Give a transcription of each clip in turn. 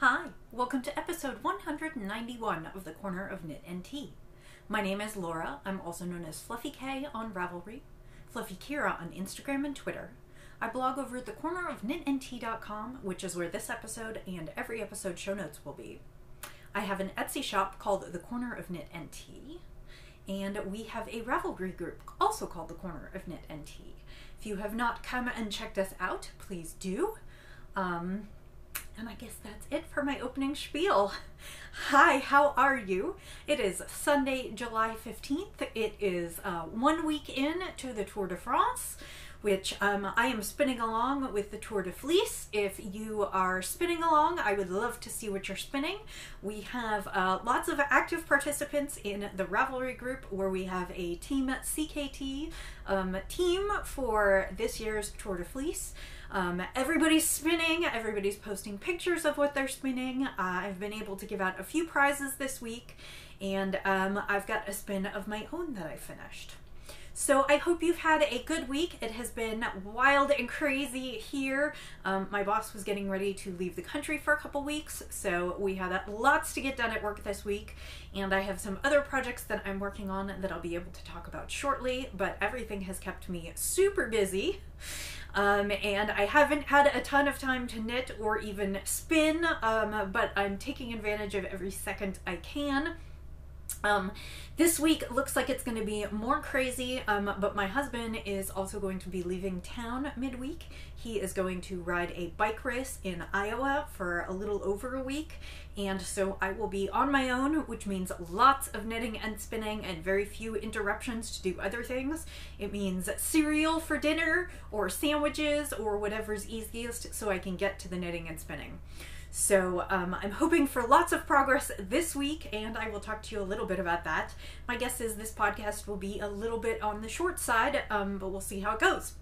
Hi, welcome to episode 191 of the Corner of Knit and Tea. My name is Laura. I'm also known as Fluffy K on Ravelry, Fluffy Kira on Instagram and Twitter. I blog over at thecornerofknitandtea.com, which is where this episode and every episode show notes will be. I have an Etsy shop called The Corner of Knit and Tea, and we have a Ravelry group also called The Corner of Knit and Tea. If you have not come and checked us out, please do. And I guess that's it for my opening spiel. Hi, how are you? It is Sunday, July 15th. It is 1 week in to the Tour de France, which I am spinning along with the Tour de Fleece. If you are spinning along, I would love to see what you're spinning. We have lots of active participants in the Ravelry group where we have a Team CKT team for this year's Tour de Fleece. Everybody's spinning, everybody's posting pictures of what they're spinning. I've been able to give out a few prizes this week, and I've got a spin of my own that I finished. So I hope you've had a good week. It has been wild and crazy here. My boss was getting ready to leave the country for a couple weeks, so we had lots to get done at work this week, and I have some other projects that I'm working on that I'll be able to talk about shortly, but everything has kept me super busy. And I haven't had a ton of time to knit or even spin, but I'm taking advantage of every second I can. This week looks like it's going to be more crazy, but my husband is also going to be leaving town midweek. He is going to ride a bike race in Iowa for a little over a week, and so I will be on my own, which means lots of knitting and spinning and very few interruptions to do other things. It means cereal for dinner or sandwiches or whatever's easiest so I can get to the knitting and spinning. So I'm hoping for lots of progress this week, and I will talk to you a little bit about that. My guess is this podcast will be a little bit on the short side, but we'll see how it goes.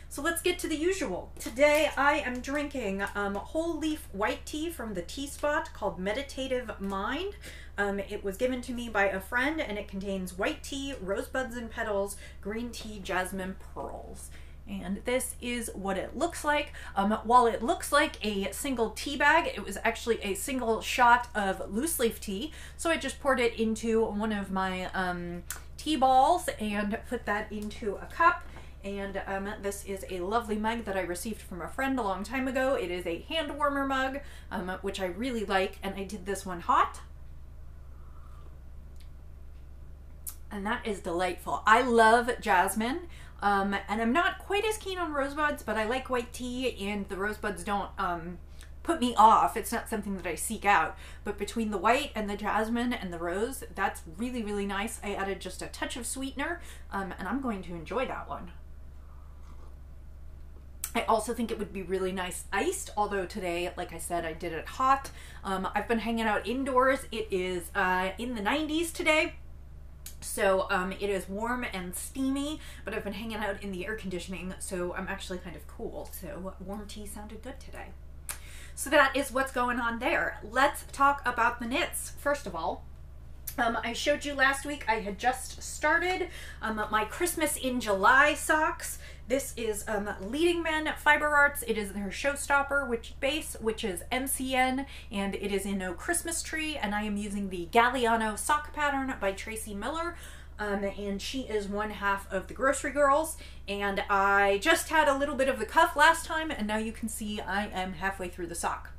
So let's get to the usual. Today I am drinking whole leaf white tea from the Tea Spot called Meditative Mind. It was given to me by a friend, and it contains white tea, rosebuds and petals, green tea, jasmine pearls. And this is what it looks like. While it looks like a single tea bag, it was actually a single shot of loose leaf tea. So I just poured it into one of my tea balls and put that into a cup. And this is a lovely mug that I received from a friend a long time ago. It is a hand warmer mug, which I really like, and I did this one hot. And that is delightful. I love jasmine. And I'm not quite as keen on rosebuds, but I like white tea, and the rosebuds don't put me off. It's not something that I seek out. But between the white and the jasmine and the rose, that's really, really nice. I added just a touch of sweetener, and I'm going to enjoy that one. I also think it would be really nice iced, although today, like I said, I did it hot. I've been hanging out indoors. It is in the 90s today. So it is warm and steamy, but I've been hanging out in the air conditioning, so I'm actually kind of cool. So warm tea sounded good today. So that is what's going on there. Let's talk about the knits. First of all, I showed you last week I had just started my Christmas in July socks. This is Leading Men Fiber Arts. It is their Showstopper base, which is MCN, and it is in No Christmas Tree, and I am using the Galliano sock pattern by Tracy Miller, and she is one half of the Grocery Girls, and I just had a little bit of the cuff last time, and now you can see I am halfway through the sock.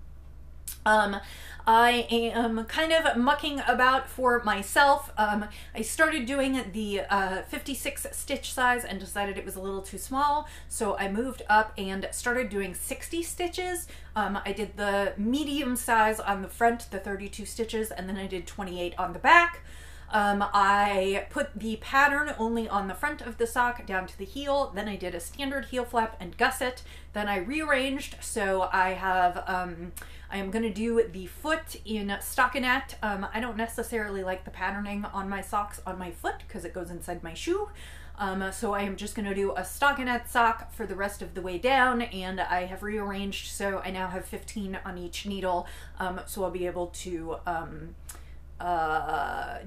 I am kind of mucking about for myself. I started doing the 56 stitch size and decided it was a little too small, so I moved up and started doing 60 stitches. I did the medium size on the front, the 32 stitches, and then I did 28 on the back. I put the pattern only on the front of the sock down to the heel, then I did a standard heel flap and gusset, then I rearranged, so I have, I am going to do the foot in stockinette. I don't necessarily like the patterning on my socks on my foot because it goes inside my shoe, so I am just going to do a stockinette sock for the rest of the way down, and I have rearranged, so I now have 15 on each needle, so I'll be able to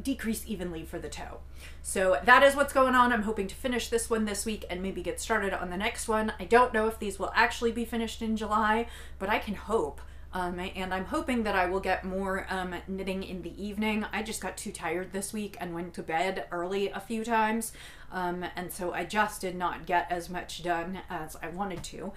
decrease evenly for the toe. So that is what's going on. I'm hoping to finish this one this week and maybe get started on the next one. I don't know if these will actually be finished in July, but I can hope. and I'm hoping that I will get more knitting in the evening. I just got too tired this week and went to bed early a few times, and so I just did not get as much done as I wanted to.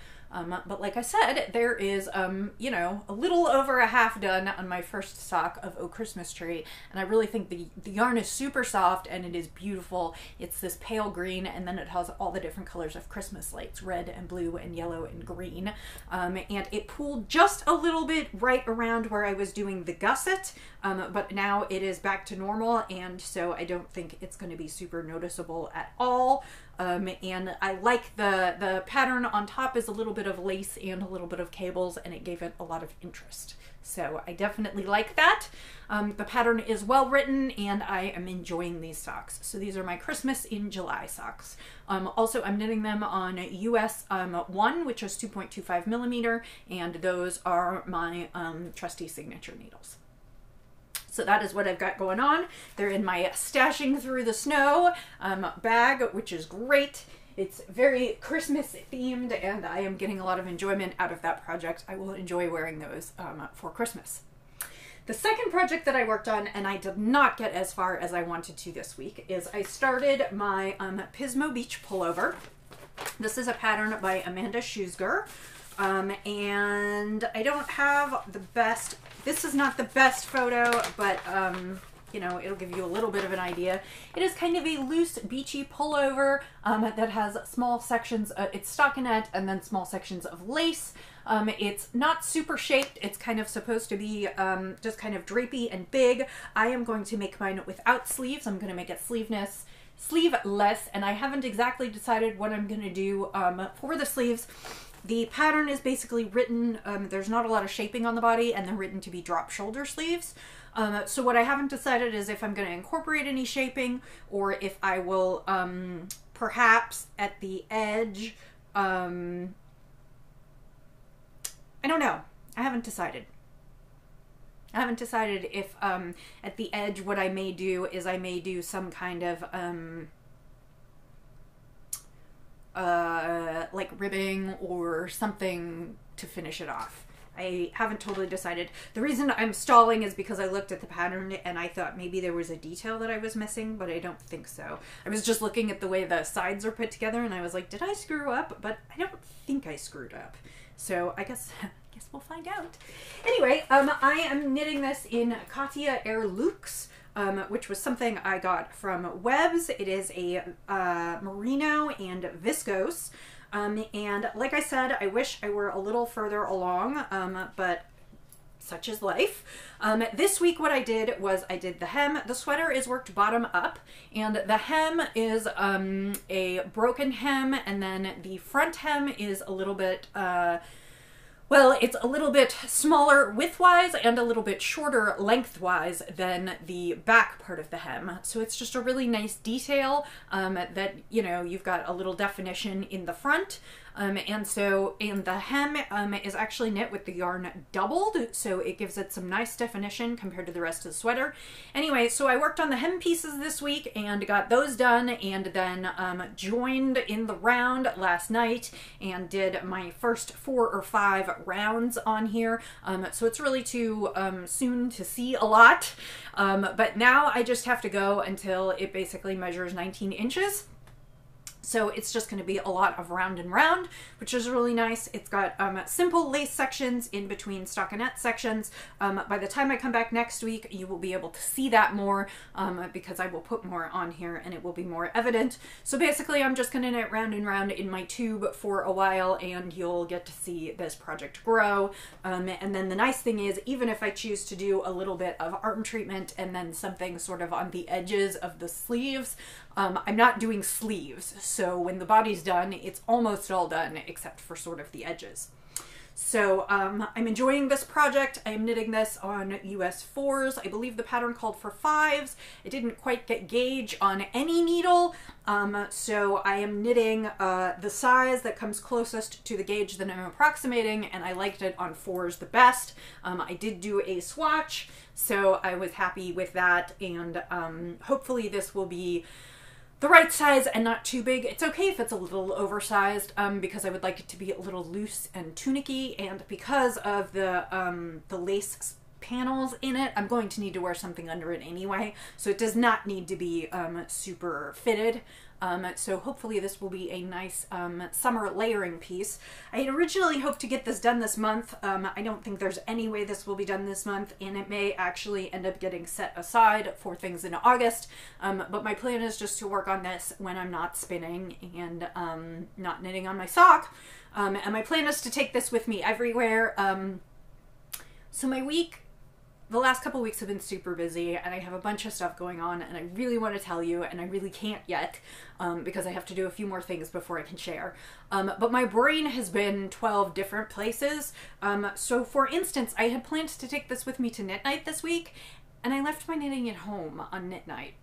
But like I said, there is, you know, a little over a half done on my first sock of Oh Christmas Tree, and I really think the yarn is super soft and it is beautiful. It's this pale green, and then it has all the different colors of Christmas lights, red and blue and yellow and green, and it pulled just a little bit right around where I was doing the gusset, but now it is back to normal, and so I don't think it's going to be super noticeable at all. And I like the pattern on top is a little bit of lace and a little bit of cables, and it gave it a lot of interest. So I definitely like that. The pattern is well written, and I am enjoying these socks. So these are my Christmas in July socks. Also, I'm knitting them on US 1, which is 2.25 millimeter, and those are my trusty signature needles. So that is what I've got going on. They're in my stashing through the snow bag, which is great. It's very Christmas themed, and I am getting a lot of enjoyment out of that project. I will enjoy wearing those for Christmas. The second project that I worked on, and I did not get as far as I wanted to this week, is I started my Pismo Beach pullover. This is a pattern by Amanda Schuesger. And I don't have the best, this is not the best photo, but, you know, it'll give you a little bit of an idea. It is kind of a loose, beachy pullover that has small sections, it's stockinette and then small sections of lace. It's not super shaped. It's kind of supposed to be just kind of drapey and big. I am going to make mine without sleeves. I'm going to make it sleeveless, and I haven't exactly decided what I'm going to do for the sleeves. The pattern is basically written, there's not a lot of shaping on the body, and they're written to be drop shoulder sleeves. So what I haven't decided is if I'm going to incorporate any shaping, or if I will perhaps at the edge, I don't know. I haven't decided. I haven't decided if at the edge what I may do is I may do some kind of like ribbing or something to finish it off. I haven't totally decided. The reason I'm stalling is because I looked at the pattern and I thought maybe there was a detail that I was missing, but I don't think so. I was just looking at the way the sides are put together and I was like, did I screw up? But I don't think I screwed up. So I guess we'll find out. Anyway, I am knitting this in Katia Air Luxe, which was something I got from Webs. It is a merino and viscose. And like I said, I wish I were a little further along, but such is life. This week what I did was I did the hem. The sweater is worked bottom up, and the hem is a broken hem, and then the front hem is a little bit well, it's a little bit smaller widthwise and a little bit shorter lengthwise than the back part of the hem. So it's just a really nice detail that, you know, you've got a little definition in the front. And the hem is actually knit with the yarn doubled, so it gives it some nice definition compared to the rest of the sweater. Anyway, so I worked on the hem pieces this week and got those done, and then joined in the round last night and did my first 4 or 5 rounds on here. So it's really too soon to see a lot, but now I just have to go until it basically measures 19 inches. So it's just going to be a lot of round and round, which is really nice. It's got simple lace sections in between stockinette sections. By the time I come back next week, you will be able to see that more because I will put more on here and it will be more evident. So basically, I'm just going to knit round and round in my tube for a while, and you'll get to see this project grow. And then the nice thing is, even if I choose to do a little bit of arm treatment and then something sort of on the edges of the sleeves, I'm not doing sleeves, so when the body's done, it's almost all done except for sort of the edges. So I'm enjoying this project. I am knitting this on US 4s. I believe the pattern called for 5s. I didn't quite get gauge on any needle, so I am knitting the size that comes closest to the gauge that I'm approximating, and I liked it on 4s the best. I did do a swatch, so I was happy with that, and hopefully this will be the right size and not too big. It's okay if it's a little oversized, because I would like it to be a little loose and tunicky, and because of the lace panels in it, I'm going to need to wear something under it anyway, so it does not need to be super fitted. So hopefully this will be a nice summer layering piece. I had originally hoped to get this done this month. I don't think there's any way this will be done this month, and it may actually end up getting set aside for things in August. But my plan is just to work on this when I'm not spinning and not knitting on my sock. And my plan is to take this with me everywhere. So the last couple weeks have been super busy, and I have a bunch of stuff going on, and I really want to tell you, and I really can't yet, because I have to do a few more things before I can share. But my brain has been 12 different places. So for instance, I had planned to take this with me to knit night this week, and I left my knitting at home on knit night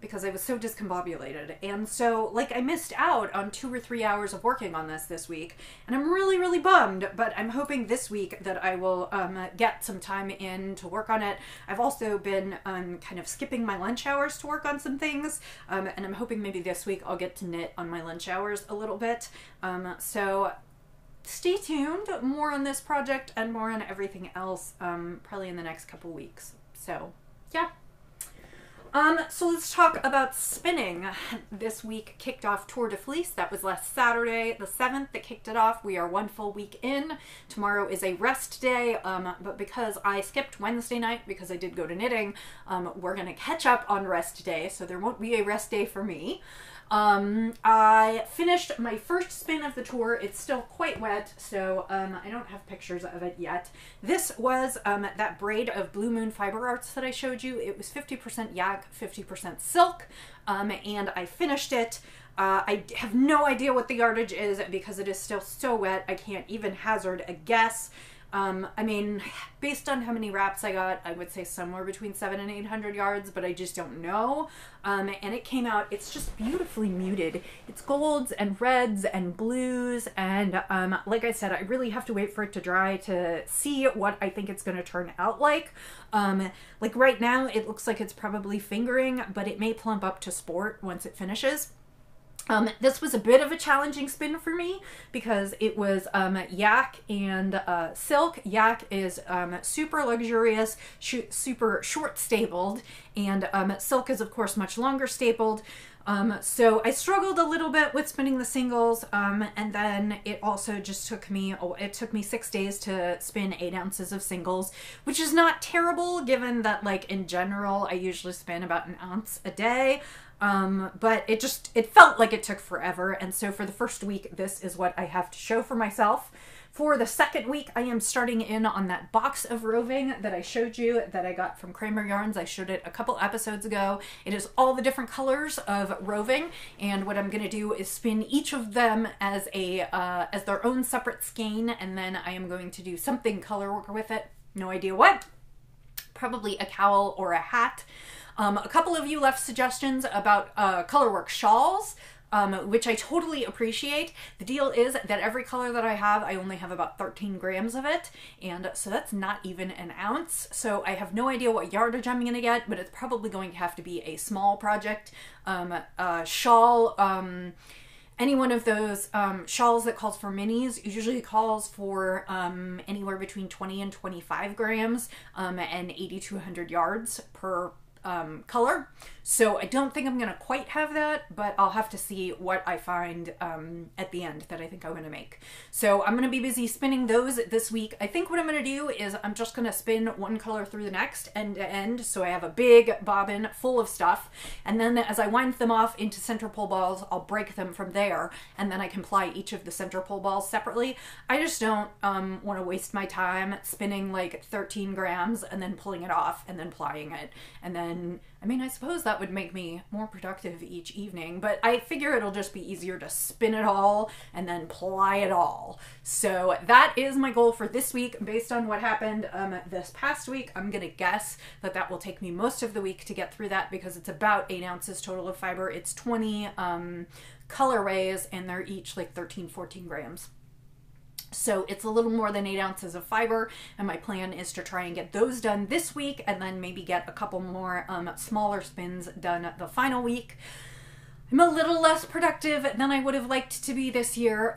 because I was so discombobulated. And so, like, I missed out on 2 or 3 hours of working on this week, and I'm really, really bummed, but I'm hoping this week that I will get some time in to work on it. I've also been kind of skipping my lunch hours to work on some things, and I'm hoping maybe this week I'll get to knit on my lunch hours a little bit. So stay tuned, more on this project and more on everything else, probably in the next couple weeks. So, yeah. So let's talk about spinning. This week kicked off Tour de Fleece. That was last Saturday, the 7th, that kicked it off. We are 1 full week in. Tomorrow is a rest day, but because I skipped Wednesday night because I did go to knitting, we're going to catch up on rest day, so there won't be a rest day for me. I finished my first spin of the tour. It's still quite wet, so I don't have pictures of it yet. This was that braid of Blue Moon Fiber Arts that I showed you. It was 50% yak, 50% silk, and I finished it. I have no idea what the yardage is because it is still so wet. I can't even hazard a guess. I mean, based on how many wraps I got, I would say somewhere between 700 and 800 yards, but I just don't know. And it came out, it's just beautifully muted. It's golds and reds and blues, and like I said, I really have to wait for it to dry to see what I think it's going to turn out like. Like right now, it looks like it's probably fingering, but it may plump up to sport once it finishes. This was a bit of a challenging spin for me because it was yak and silk. Yak is super luxurious, super short stapled, and silk is of course much longer stapled. So I struggled a little bit with spinning the singles, and then it also just took me 6 days to spin 8 ounces of singles, which is not terrible given that, like, in general I usually spin about an ounce a day. But it felt like it took forever, and so for the first week, this is what I have to show for myself. For the second week, I am starting in on that box of roving that I showed you that I got from Kramer Yarns. I showed it a couple episodes ago. It is all the different colors of roving, and what I'm going to do is spin each of them as their own separate skein, and then I am going to do something color work with it. No idea what. Probably a cowl or a hat. A couple of you left suggestions about colorwork shawls, which I totally appreciate. The deal is that every color that I have, I only have about 13 grams of it, and so that's not even an ounce. So I have no idea what yardage I'm going to get, but it's probably going to have to be a small project. Shawl, any one of those shawls that calls for minis usually calls for anywhere between 20 and 25 grams and 80 to 100 yards per color. So I don't think I'm going to quite have that, but I'll have to see what I find at the end that I think I'm going to make. So I'm going to be busy spinning those this week. I think what I'm going to do is I'm just going to spin one color through the next end to end, so I have a big bobbin full of stuff, and then as I wind them off into center pole balls, I'll break them from there, and then I can ply each of the center pole balls separately. I just don't want to waste my time spinning like 13 grams and then pulling it off and then plying it, and then, I mean, I suppose that would make me more productive each evening, but I figure it'll just be easier to spin it all and then ply it all. So that is my goal for this week based on what happened this past week. I'm gonna guess that that will take me most of the week to get through that because it's about 8 ounces total of fiber. It's 20 colorways, and they're each like 13-14 grams. So it's a little more than 8 ounces of fiber, and my plan is to try and get those done this week and then maybe get a couple more smaller spins done the final week. I'm a little less productive than I would have liked to be this year,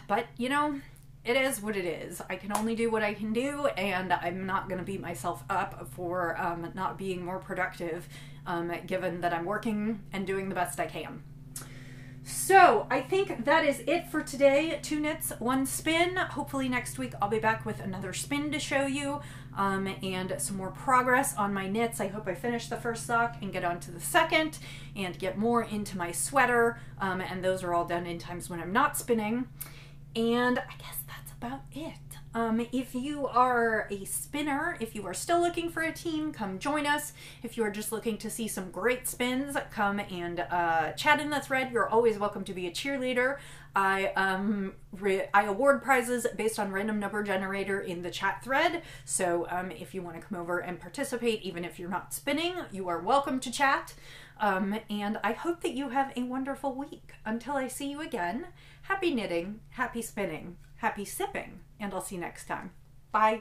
but you know, it is what it is. I can only do what I can do, and I'm not going to beat myself up for not being more productive, given that I'm working and doing the best I can. So I think that is it for today. 2 knits, 1 spin. Hopefully next week I'll be back with another spin to show you, and some more progress on my knits. I hope I finish the first sock and get on to the second and get more into my sweater, and those are all done in times when I'm not spinning. And I guess that's about it. If you are a spinner, if you are still looking for a team, come join us. If you are just looking to see some great spins, come and chat in the thread. You're always welcome to be a cheerleader. I award prizes based on random number generator in the chat thread. So if you want to come over and participate, even if you're not spinning, you are welcome to chat. And I hope that you have a wonderful week. Until I see you again, happy knitting, happy spinning, happy sipping, and I'll see you next time. Bye.